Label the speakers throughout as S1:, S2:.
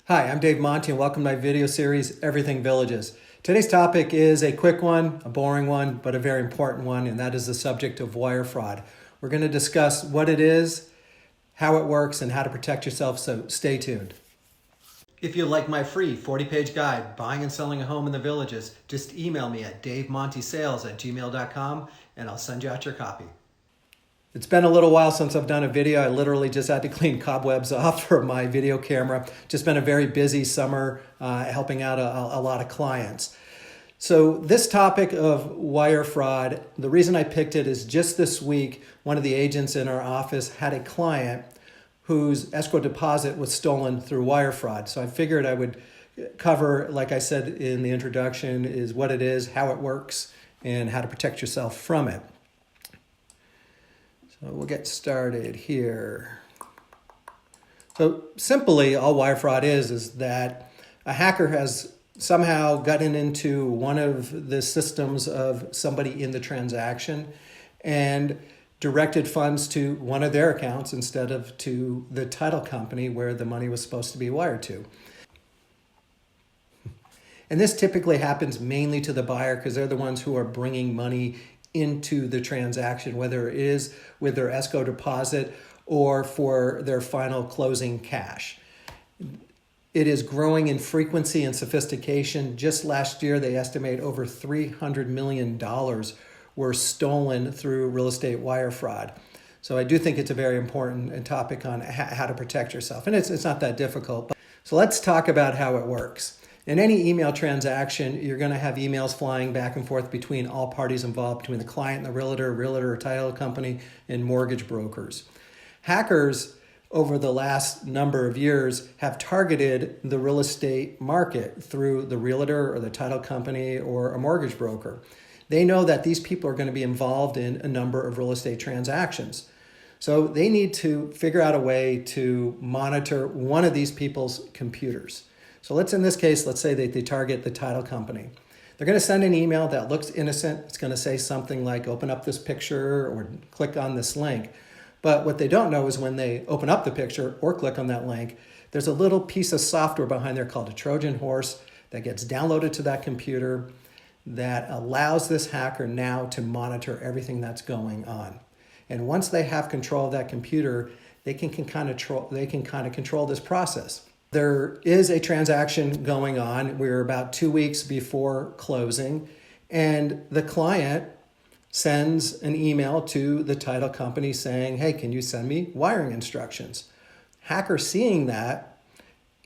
S1: Hi, I'm Dave Monty and welcome to my video series, Everything Villages. Today's topic is a quick one, a boring one, but a very important one, and that is the subject of wire fraud. We're going to discuss what it is, how it works, and how to protect yourself, so stay tuned. If you like my free 40-page guide, Buying and Selling a Home in the Villages, just email me at davemontysales@gmail.com and I'll send you out your copy. It's been a little while since I've done a video. I literally just had to clean cobwebs off for my video camera. Just been a very busy summer helping out a lot of clients. So this topic of wire fraud, the reason I picked it is just this week, one of the agents in our office had a client whose escrow deposit was stolen through wire fraud. So I figured I would cover, like I said in the introduction, is what it is, how it works, and how to protect yourself from it. So we'll get started here. So simply, all wire fraud is that a hacker has somehow gotten into one of the systems of somebody in the transaction and directed funds to one of their accounts instead of to the title company where the money was supposed to be wired to. And this typically happens mainly to the buyer because they're the ones who are bringing money into the transaction, whether it is with their escrow deposit or for their final closing cash. It is growing in frequency and sophistication. Just last year, they estimate over $300 million were stolen through real estate wire fraud. So I do think it's a very important topic on how to protect yourself. And it's not that difficult. So let's talk about how it works. In any email transaction, you're going to have emails flying back and forth between all parties involved, between the client and the realtor or title company, and mortgage brokers. Hackers, over the last number of years, have targeted the real estate market through the realtor or the title company or a mortgage broker. They know that these people are going to be involved in a number of real estate transactions. So they need to figure out a way to monitor one of these people's computers. So in this case, let's say that they target the title company. They're going to send an email that looks innocent. It's going to say something like, open up this picture or click on this link. But what they don't know is when they open up the picture or click on that link, there's a little piece of software behind there called a Trojan horse that gets downloaded to that computer that allows this hacker now to monitor everything that's going on. And once they have control of that computer, they can kind of control this process. There is a transaction going on. We're about 2 weeks before closing, and the client sends an email to the title company saying, hey, can you send me wiring instructions? Hacker seeing that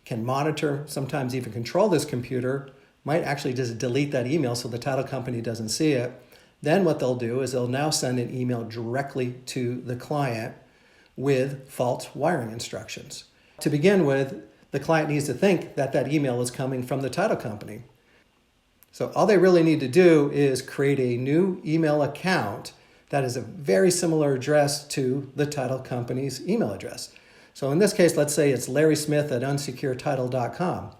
S1: can monitor, sometimes even control this computer, might actually just delete that email so the title company doesn't see it. Then what they'll do is they'll now send an email directly to the client with false wiring instructions. To begin with, the client needs to think that that email is coming from the title company. So all they really need to do is create a new email account that is a very similar address to the title company's email address. So in this case, let's say it's LarrySmith@unsecuredtitle.com.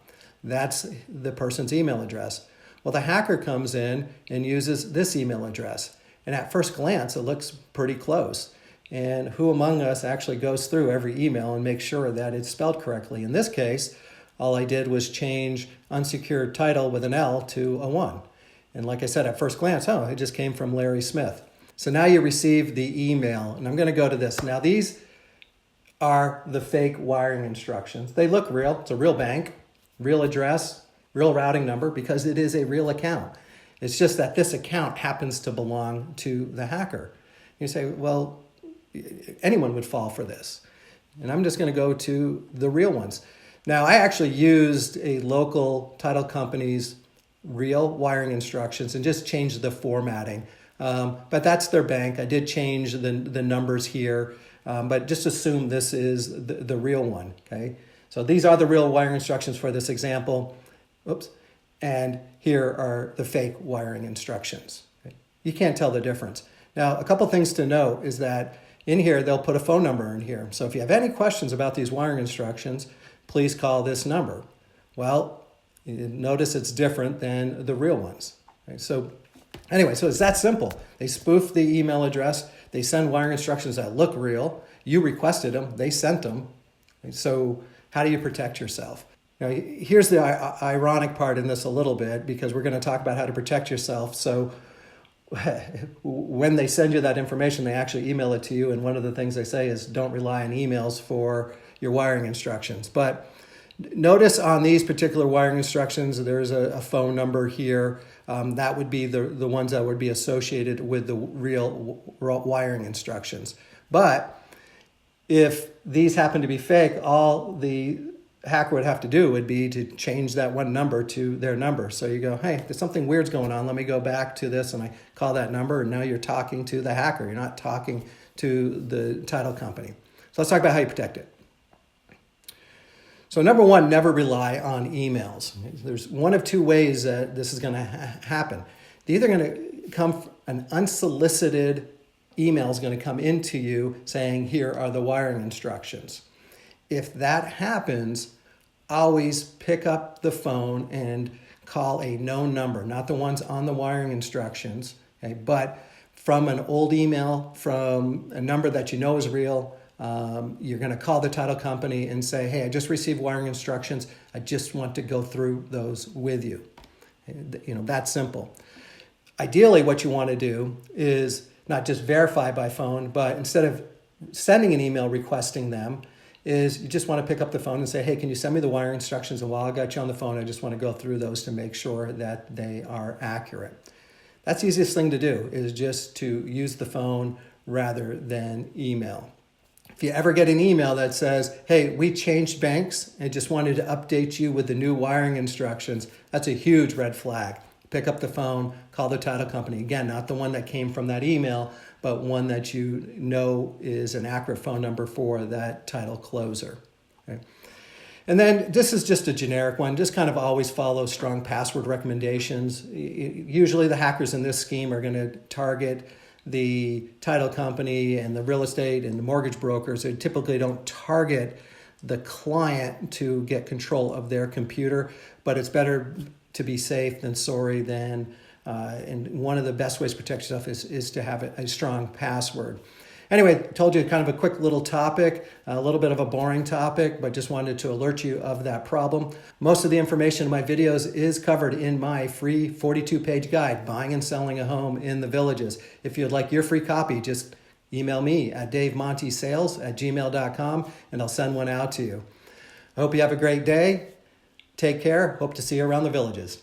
S1: That's the person's email address. Well, the hacker comes in and uses this email address. And at first glance, it looks pretty close. And who among us actually goes through every email and makes sure that it's spelled correctly? In this case, all I did was change unsecured title with an L to a 1. And like I said, at first glance, it just came from Larry Smith. So now you receive the email, and I'm going to go to this. Now these are the fake wiring instructions. They look real. It's a real bank, real address, real routing number, because it is a real account. It's just that this account happens to belong to the hacker. You say, well, anyone would fall for this. And I'm just going to go to the real ones. Now, I actually used a local title company's real wiring instructions and just changed the formatting. But that's their bank. I did change the numbers here, but just assume this is the real one, okay? So these are the real wiring instructions for this example. Oops. And here are the fake wiring instructions. Okay? You can't tell the difference. Now, a couple things to note is that in here, they'll put a phone number in here. So if you have any questions about these wiring instructions, please call this number. Well, notice it's different than the real ones. Okay? So anyway, so it's that simple. They spoof the email address. They send wiring instructions that look real. You requested them. They sent them. Okay? So how do you protect yourself? Now, here's the ironic part in this a little bit, because we're going to talk about how to protect yourself. So when they send you that information, they actually email it to you. And one of the things they say is don't rely on emails for your wiring instructions. But notice on these particular wiring instructions, there's a phone number here. That would be the ones that would be associated with the real wiring instructions. But if these happen to be fake, all the hacker would have to do would be to change that one number to their number. So you go, hey, there's something weird's going on. Let me go back to this, and I call that number, and now you're talking to the hacker. You're not talking to the title company. So let's talk about how you protect it. So number one, never rely on emails. There's one of two ways that this is going to happen. They're either going to come, an unsolicited email is going to come into you saying, here are the wiring instructions. If that happens, always pick up the phone and call a known number, not the ones on the wiring instructions, okay, but from an old email, from a number that you know is real. You're going to call the title company and say, hey, I just received wiring instructions. I just want to go through those with you. That's simple. Ideally, what you want to do is not just verify by phone, but instead of sending an email requesting them, is you just want to pick up the phone and say, hey, can you send me the wiring instructions? And while I got you on the phone, I just want to go through those to make sure that they are accurate. That's the easiest thing to do, is just to use the phone rather than email. If you ever get an email that says, hey, we changed banks and just wanted to update you with the new wiring instructions, that's a huge red flag. Pick up the phone, call the title company. Again, not the one that came from that email, but one that you know is an accurate phone number for that title closer. Okay? And then this is just a generic one. Just kind of always follow strong password recommendations. Usually the hackers in this scheme are going to target the title company and the real estate and the mortgage brokers. They typically don't target the client to get control of their computer, but it's better to be safe than sorry and one of the best ways to protect yourself is to have a strong password. Anyway, told you kind of a quick little topic, a little bit of a boring topic, but just wanted to alert you of that problem. Most of the information in my videos is covered in my free 42-page guide, Buying and Selling a Home in the Villages. If you'd like your free copy, just email me at davemontysales@gmail.com, and I'll send one out to you. I hope you have a great day. Take care. Hope to see you around the Villages.